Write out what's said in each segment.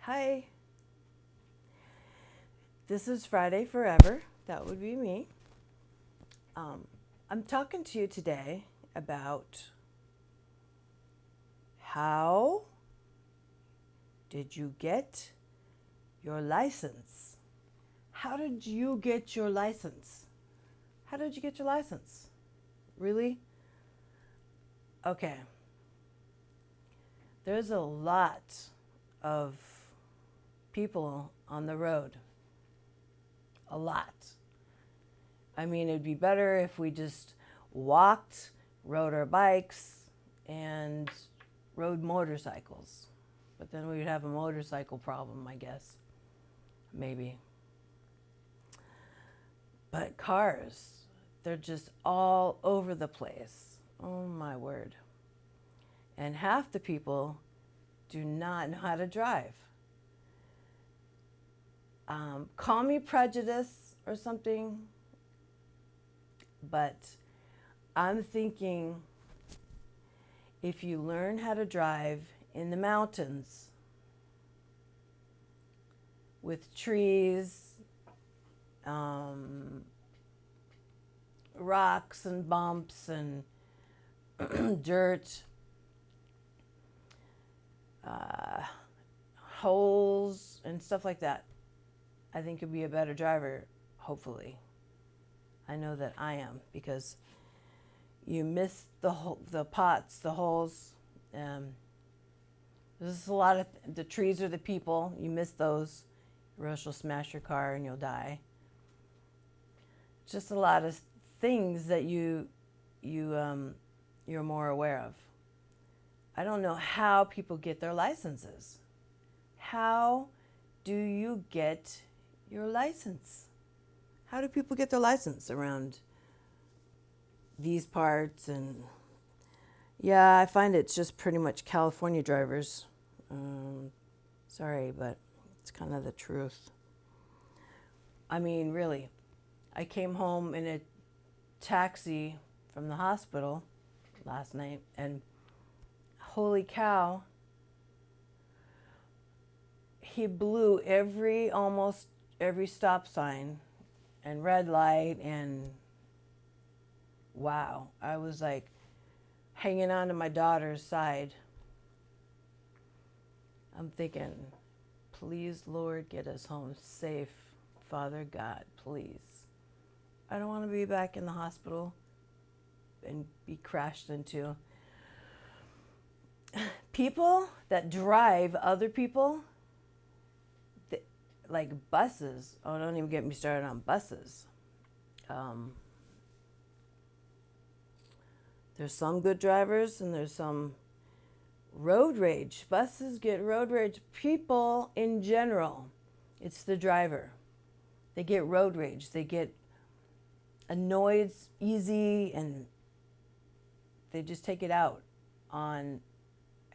Hi, this is Friday Forever. That would be me. Um, I'm talking to you today about how did you get your license? How did you get your license? How did you get your license? Really? Okay. There's a lot of people on the road. A lot. I mean, it'd be better if we just walked, rode our bikes, and rode motorcycles. But then we would have a motorcycle problem, I guess. Maybe. But cars, they're just all over the place. Oh my word. And half the people do not know how to drive. Call me prejudice or something, but I'm thinking if you learn how to drive in the mountains with trees, rocks and bumps and dirt, holes and stuff like that, I think you'll be a better driver, hopefully. I know that I am because you miss the pots, the holes. There's a lot of the trees are the people. You miss those, or else you'll smash your car and you'll die. Just a lot of things that you're more aware of. I don't know how people get their licenses. How do you get your license? How do people get their license around these parts? And yeah, I find it's just pretty much California drivers. Sorry, but it's kind of the truth. I mean, really, I came home in a taxi from the hospital last night, and holy cow, he blew almost every stop sign and red light, and wow, I was like hanging on to my daughter's side. I'm thinking, please, Lord, get us home safe. Father God, please. I don't want to be back in the hospital and be crashed into. People that drive other people, like buses. Oh, don't even get me started on buses. There's some good drivers and there's some road rage. Buses get road rage. People in general, it's the driver. They get road rage. They get annoyed easy, and they just take it out on,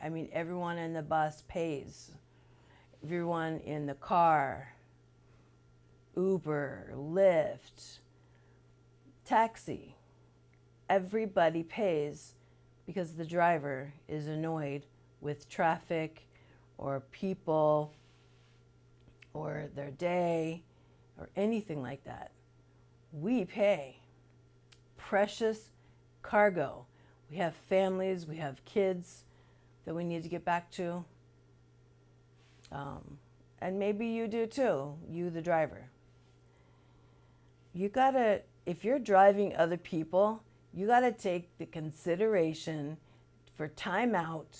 I mean, everyone in the bus pays. Everyone in the car, Uber, Lyft, taxi, everybody pays because the driver is annoyed with traffic or people or their day or anything like that. We pay precious cargo. We have families, we have kids that we need to get back to. And maybe you do too, you the driver. You gotta, if you're driving other people, you gotta take the consideration for time out,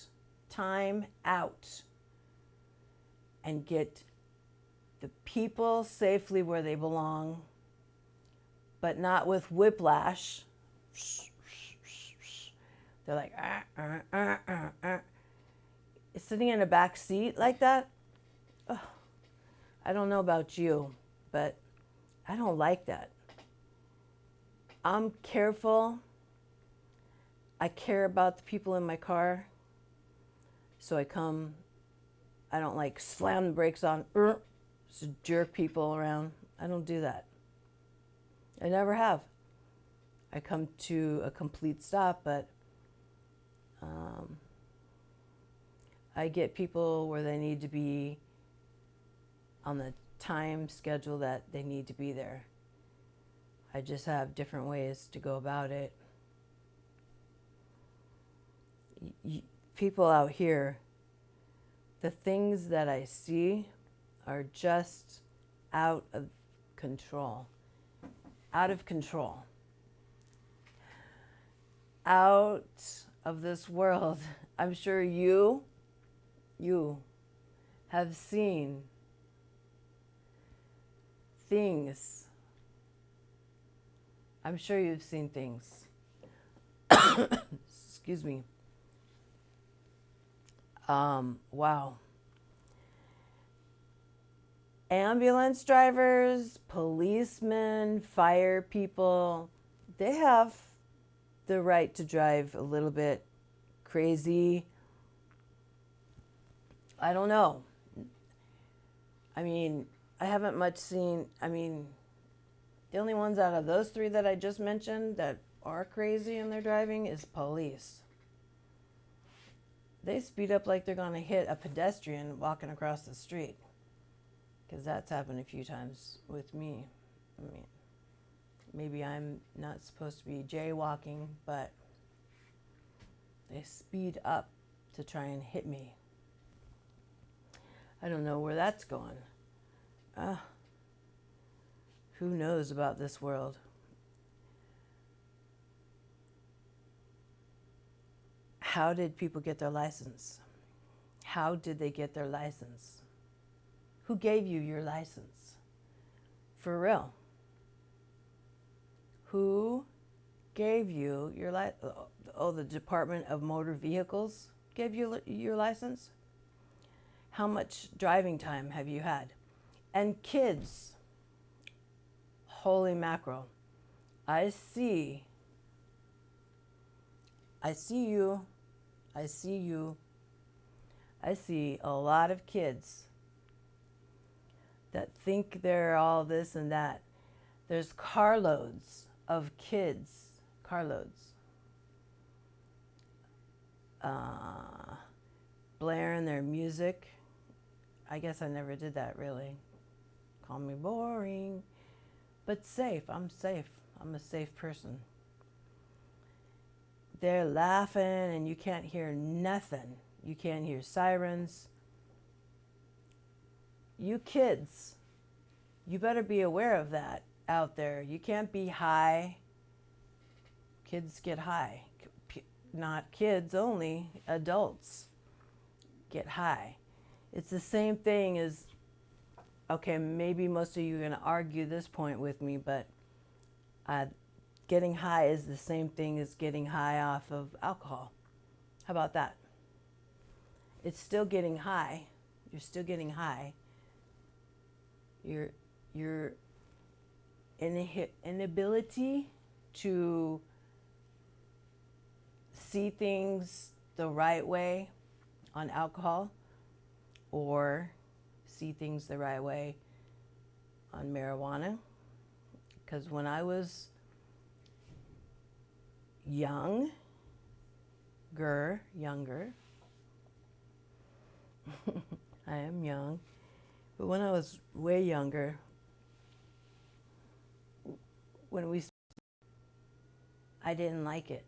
and get the people safely where they belong, but not with whiplash. They're like, sitting in a back seat like that. Oh, I don't know about you, but I don't like that. I'm careful. I care about the people in my car. So I don't like slam the brakes on, just jerk people around. I don't do that. I never have. I come to a complete stop, but I get people where they need to be on the time schedule that they need to be there. I just have different ways to go about it. People out here, the things that I see are just out of control. Out of control. Out of this world. I'm sure you have seen things. I'm sure you've seen things. Excuse me. Wow. Ambulance drivers, policemen, fire people, they have the right to drive a little bit crazy. I don't know. I mean, I haven't much seen, the only ones out of those three that I just mentioned that are crazy in their driving is police. They speed up like they're going to hit a pedestrian walking across the street. Because that's happened a few times with me. I mean, maybe I'm not supposed to be jaywalking, but they speed up to try and hit me. I don't know where that's going. Who knows about this world? How did people get their license? How did they get their license? Who gave you your license? For real. Who gave you your license? Oh, the Department of Motor Vehicles gave you your license? How much driving time have you had? And kids, holy mackerel, I see you. I see a lot of kids that think they're all this and that. There's carloads of kids, blaring their music. I guess I never did that really. Call me boring, but safe. I'm safe. I'm a safe person. They're laughing and you can't hear nothing. You can't hear sirens. You kids, you better be aware of that out there. You can't be high. Kids get high. Not kids only, adults get high. It's the same thing as, okay, maybe most of you are going to argue this point with me, but getting high is the same thing as getting high off of alcohol. How about that? It's still getting high. You're still getting high. Your inability to see things the right way on alcohol or see things the right way on marijuana. Because when I was younger, I am young, but when I was way younger, I didn't like it.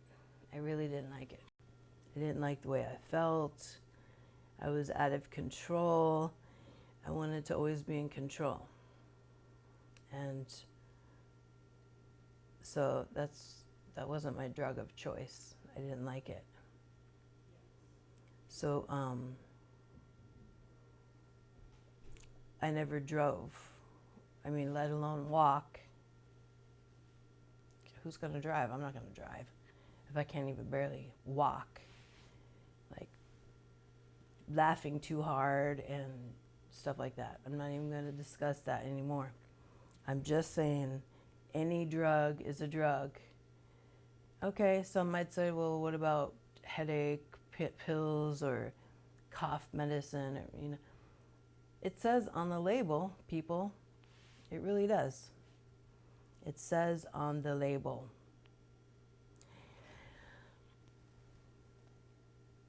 I really didn't like it. I didn't like the way I felt. I was out of control. I wanted to always be in control. And so that wasn't my drug of choice. I didn't like it. So I never drove. I mean, let alone walk. Who's going to drive? I'm not going to drive if I can't even barely walk. Like laughing too hard and stuff like that. I'm not even going to discuss that anymore. I'm just saying any drug is a drug. Okay, some might say, well, what about headache pills or cough medicine? Or, you know, it says on the label, people, it really does. It says on the label.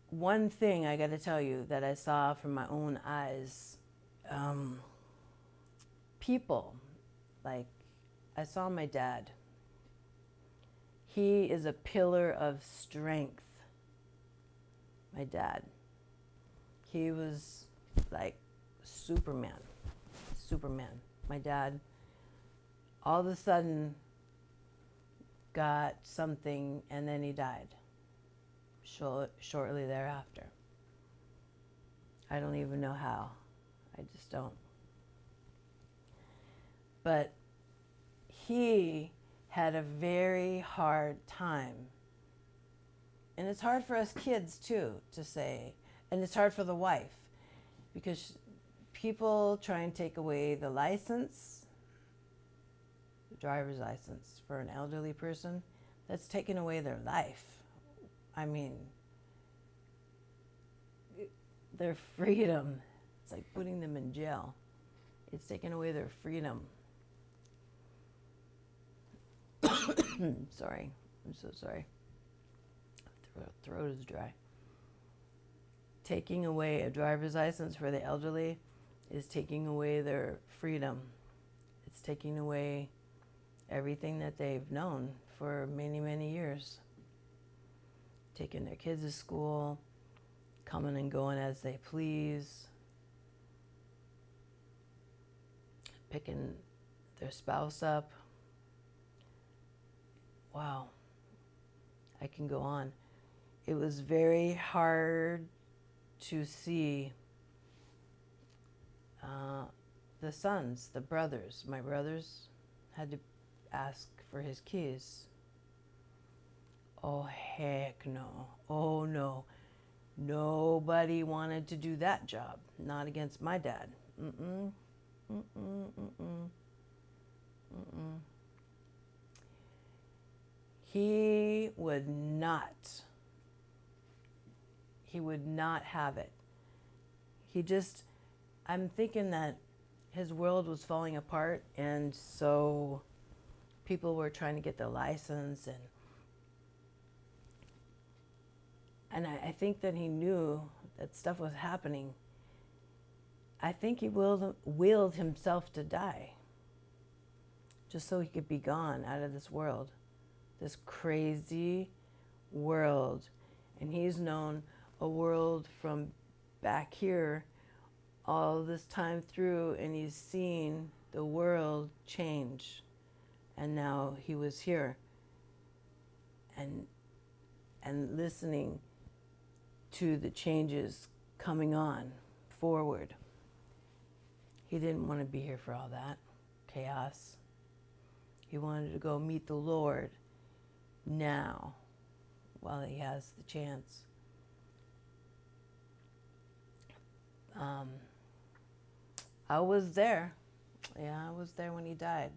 One thing I got to tell you that I saw from my own eyes, people, like I saw my dad. He is a pillar of strength. My dad. He was like Superman. Superman. My dad all of a sudden got something and then he died shortly thereafter. I don't even know how. I just don't. But he had a very hard time. And it's hard for us kids too to say. And it's hard for the wife because people try and take away the license, the driver's license for an elderly person. That's taking away their life. I mean, their freedom. It's like putting them in jail. It's taking away their freedom. Sorry. I'm so sorry. Throat is dry. Taking away a driver's license for the elderly is taking away their freedom. It's taking away everything that they've known for many, many years. Taking their kids to school, coming and going as they please, picking their spouse up. Wow, I can go on. It was very hard to see the sons, the brothers. My brothers had to ask for his keys. Oh, heck no. Oh, no. Nobody wanted to do that job. Not against my dad. Mm-mm. Mm-mm. Mm-mm. Mm-mm. He would not have it. I'm thinking that his world was falling apart, and so people were trying to get their license, and I think that he knew that stuff was happening. I think he willed himself to die just so he could be gone out of this world, this crazy world. And he's known a world from back here all this time through, and he's seen the world change. And now he was here and listening to the changes coming on forward. He didn't want to be here for all that chaos. He wanted to go meet the Lord now while he has the chance. I was there. Yeah, I was there when he died,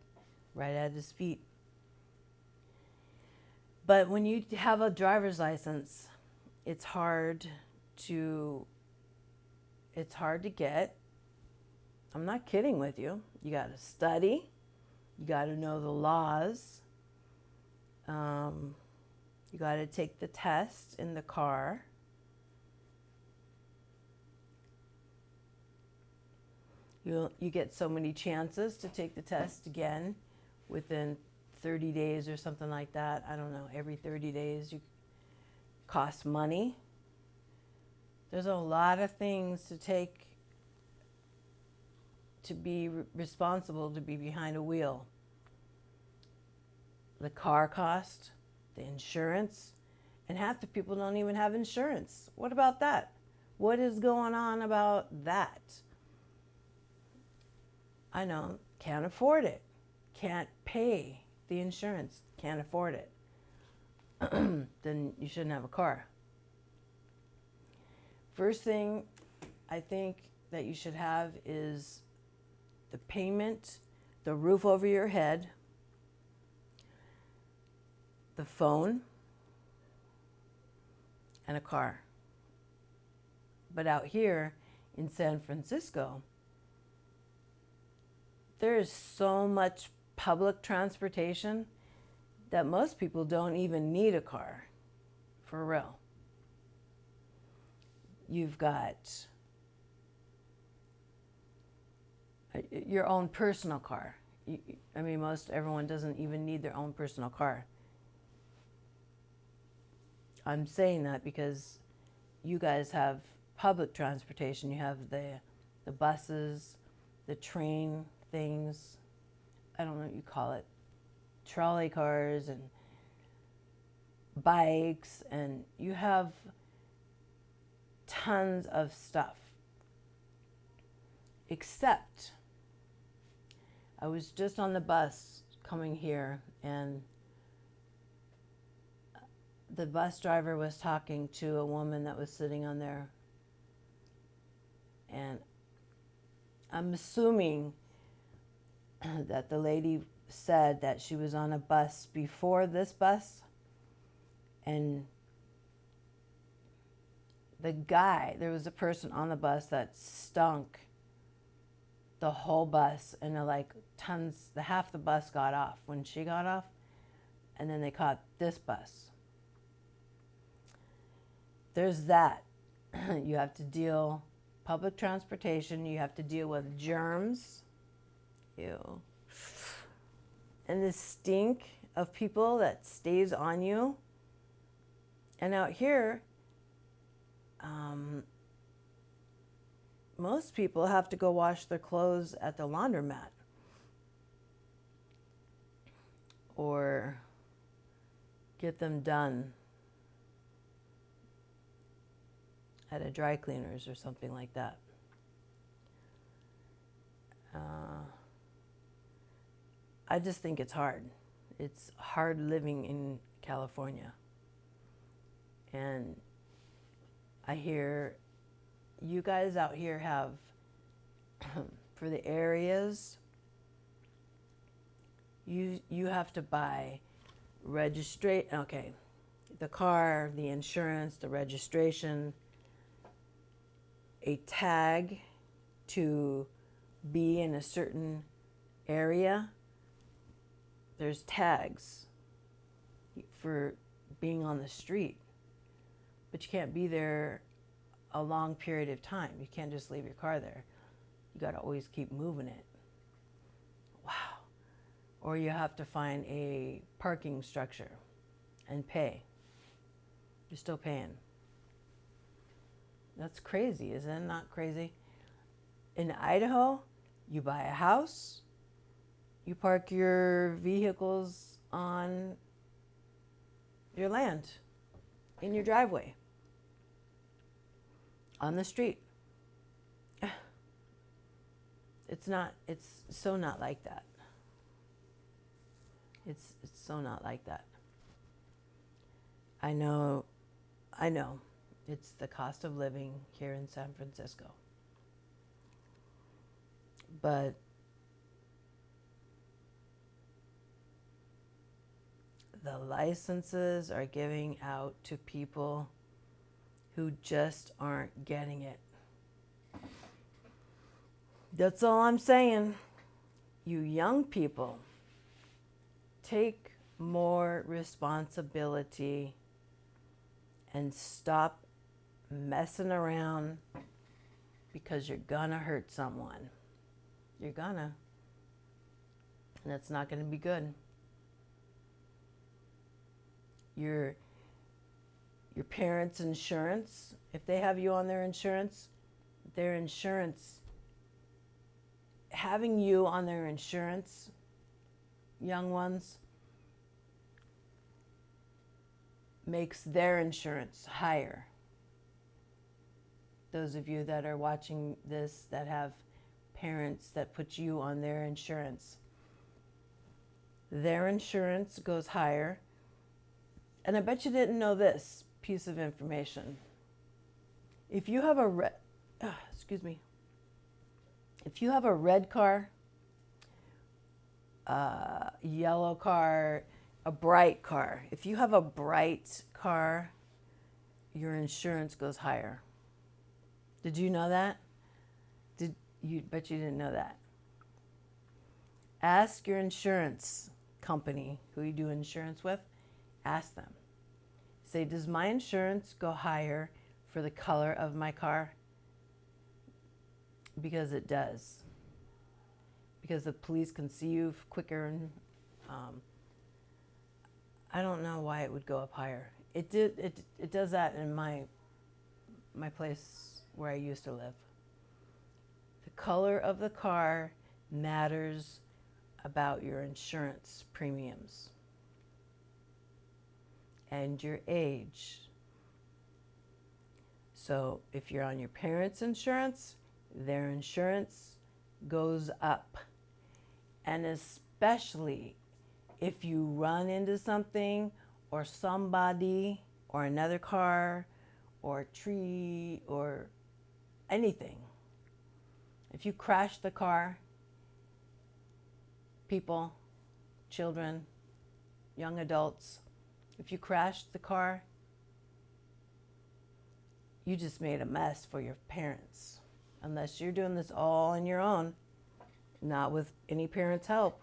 right at his feet. But when you have a driver's license, it's hard to get. I'm not kidding with you. You got to study. You got to know the laws. You got to take the test in the car. You get so many chances to take the test again within 30 days or something like that. I don't know, every 30 days. You cost money. There's a lot of things to take to be responsible to be behind a wheel. The car cost, the insurance, and half the people don't even have insurance. What about that? What is going on about that? I know, can't afford it, can't pay the insurance, can't afford it. Then you shouldn't have a car. First thing I think that you should have is the payment, the roof over your head, the phone, and a car. But out here in San Francisco, there is so much public transportation that most people don't even need a car, for real. You've got your own personal car. I mean, everyone doesn't even need their own personal car. I'm saying that because you guys have public transportation. You have the buses, the train things. I don't know what you call it. Trolley cars and bikes, and you have tons of stuff. Except, I was just on the bus coming here, and the bus driver was talking to a woman that was sitting on there. And I'm assuming that the lady said that she was on a bus before this bus, and there was a person on the bus that stunk the whole bus, and half the bus got off when she got off, and then they caught this bus. There's that. You have to deal public transportation, you have to deal with germs. Ew. And the stink of people that stays on you. And out here, most people have to go wash their clothes at the laundromat or get them done at a dry cleaners or something like that. I just think it's hard. It's hard living in California. And I hear you guys out here have, for the areas, you have to buy the car, the insurance, the registration, a tag to be in a certain area. There's tags for being on the street, but you can't be there a long period of time. You can't just leave your car there. You got to always keep moving it. Wow. Or you have to find a parking structure and pay. You're still paying. That's crazy, isn't it? Not crazy? In Idaho, you buy a house, you park your vehicles on your land, in your driveway, on the street. It's so not like that. It's so not like that. I know. It's the cost of living here in San Francisco. But the licenses are giving out to people who just aren't getting it. That's all I'm saying. You young people, take more responsibility and stop messing around, because you're gonna hurt someone. You're gonna. And it's not gonna be good. Your parents' insurance, if they have you on their insurance, having you on their insurance, young ones, makes their insurance higher. Those of you that are watching this that have parents that put you on their insurance goes higher. And I bet you didn't know this piece of information. If you have a red car, a yellow car, a bright car. If you have a bright car, your insurance goes higher. Did you know that? Bet you didn't know that. Ask your insurance company who you do insurance with. Ask them. Say, does my insurance go higher for the color of my car? Because it does. because the police can see you quicker, and I don't know why it would go up higher. It does that in my place where I used to live. The color of the car matters about your insurance premiums and your age. So if you're on your parents' insurance, their insurance goes up. And especially if you run into something or somebody or another car or a tree or anything. If you crash the car, people, children, young adults, if you crashed the car, you just made a mess for your parents. Unless you're doing this all on your own, not with any parents' help.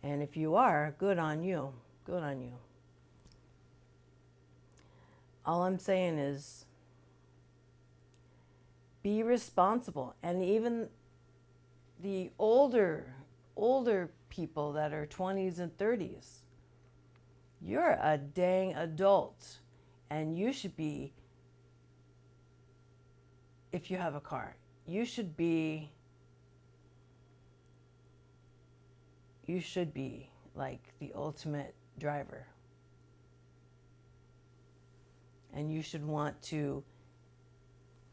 And if you are, good on you. Good on you. All I'm saying is be responsible. And even the older people that are 20s and 30s, you're a dang adult. And you should be, if you have a car, you should be like the ultimate driver. And you should want to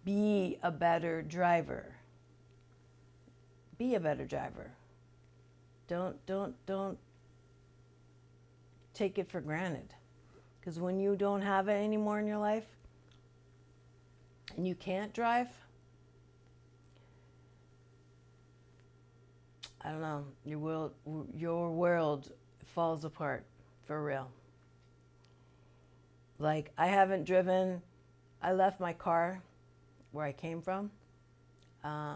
be a better driver. Be a better driver. Don't take it for granted. Because when you don't have it anymore in your life and you can't drive, I don't know, your world falls apart for real. Like, I haven't driven, I left my car where I came from. I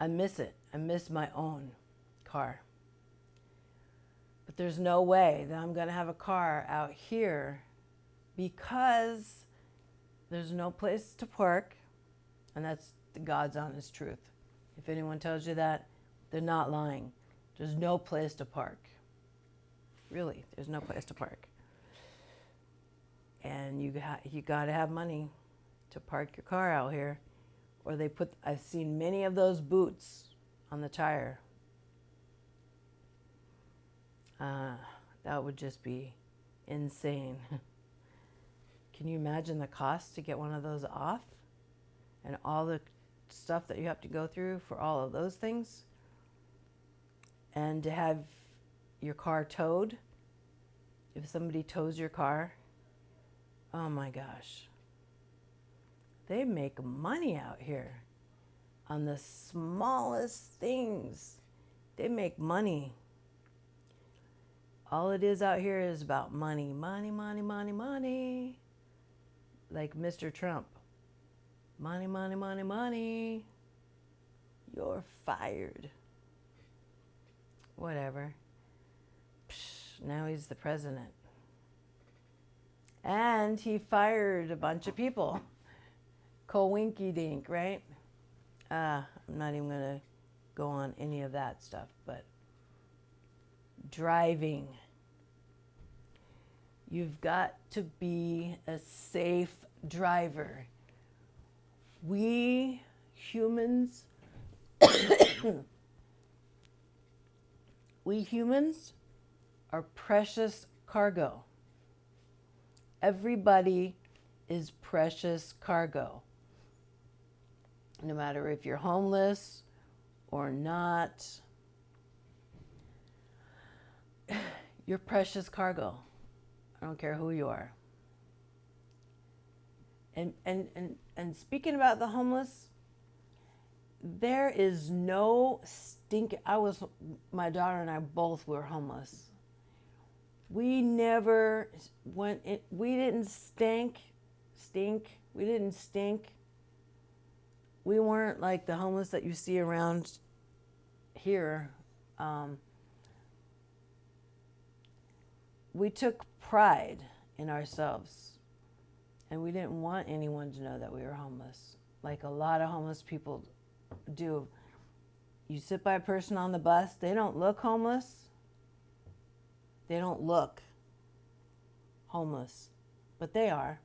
miss it. I miss my own car. But there's no way that I'm going to have a car out here because there's no place to park. And that's the God's honest truth. If anyone tells you that, they're not lying. There's no place to park. Really, there's no place to park. And you got to have money to park your car out here. Or I've seen many of those boots on the tire. That would just be insane. Can you imagine the cost to get one of those off? And all the stuff that you have to go through for all of those things? And to have your car towed? If somebody tows your car, oh my gosh. They make money out here on the smallest things. They make money. All it is out here is about money, money, money, money, money. Like Mr. Trump. Money, money, money, money. You're fired. Whatever. Psh, now he's the president. And he fired a bunch of people. Coinky dink, right? I'm not even going to go on any of that stuff, but driving. You've got to be a safe driver. We humans, are precious cargo. Everybody is precious cargo. No matter if you're homeless or not, you're precious cargo. I don't care who you are. And speaking about the homeless, there is no my daughter and I both were homeless. We never went in, we didn't stink. We didn't stink. We weren't like the homeless that you see around here. We took pride in ourselves, and we didn't want anyone to know that we were homeless. Like a lot of homeless people do. You sit by a person on the bus, they don't look homeless. They don't look homeless, but they are.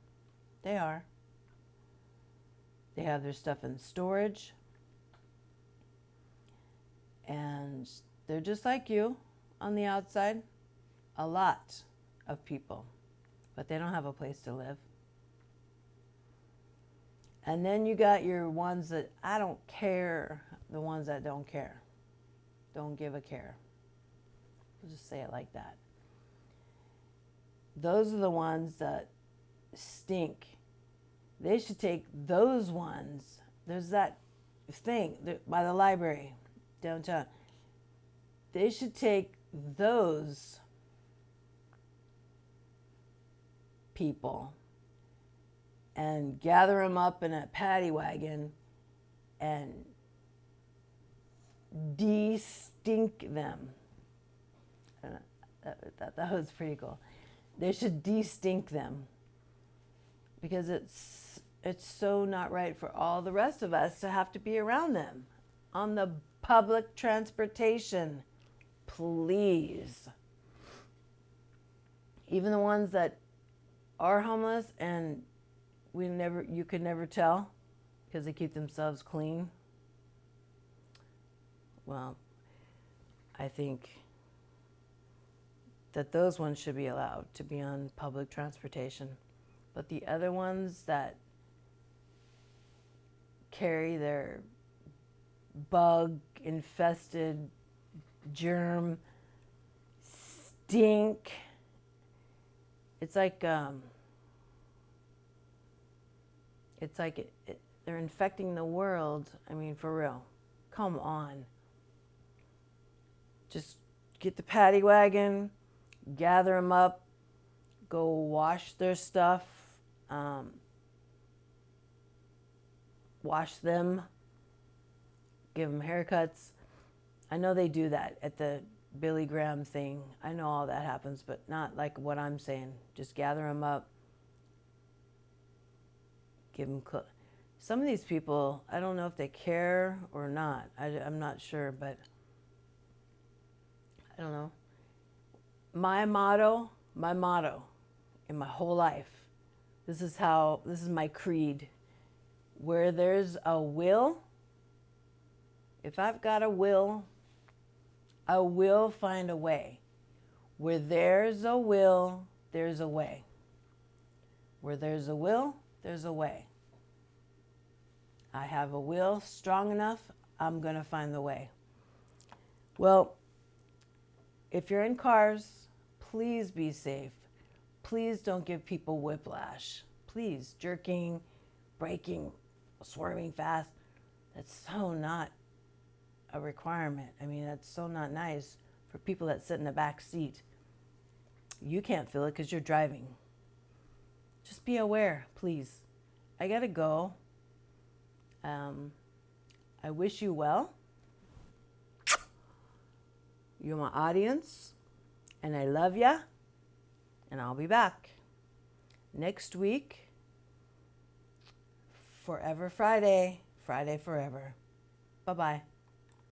They are. They have their stuff in storage, and they're just like you on the outside. A lot of people, but they don't have a place to live. And then you got your ones that I don't care, the ones that don't care. Don't give a care. We'll just say it like that. Those are the ones that stink. They should take those ones. There's that thing by the library downtown. They should take those people and gather them up in a paddy wagon and de-stink them. That was pretty cool. They should de-stink them, because it's so not right for all the rest of us to have to be around them on the public transportation. Please. Even the ones that are homeless and you could never tell because they keep themselves clean. Well, I think that those ones should be allowed to be on public transportation. But the other ones that carry their bug-infested germ stink, it's like they're infecting the world. I mean, for real. Come on. Just get the paddy wagon, gather them up, go wash their stuff, wash them, give them haircuts. I know they do that at the Billy Graham thing. I know all that happens, but not like what I'm saying. Just gather them up, give them some of these people, I don't know if they care or not. I'm not sure, but I don't know. My motto in my whole life, this is my creed. Where there's a will, if I've got a will, I will find a way. Where there's a will, there's a way. Where there's a will, there's a way. I have a will strong enough, I'm going to find the way. Well, if you're in cars, please be safe. Please don't give people whiplash. Please, jerking, braking, swerving fast. That's so not a requirement. I mean, that's so not nice for people that sit in the back seat. You can't feel it because you're driving. Just be aware, please. I gotta go. I wish you well. You're my audience, and I love ya, and I'll be back next week. Forever Friday, Friday forever. Bye-bye.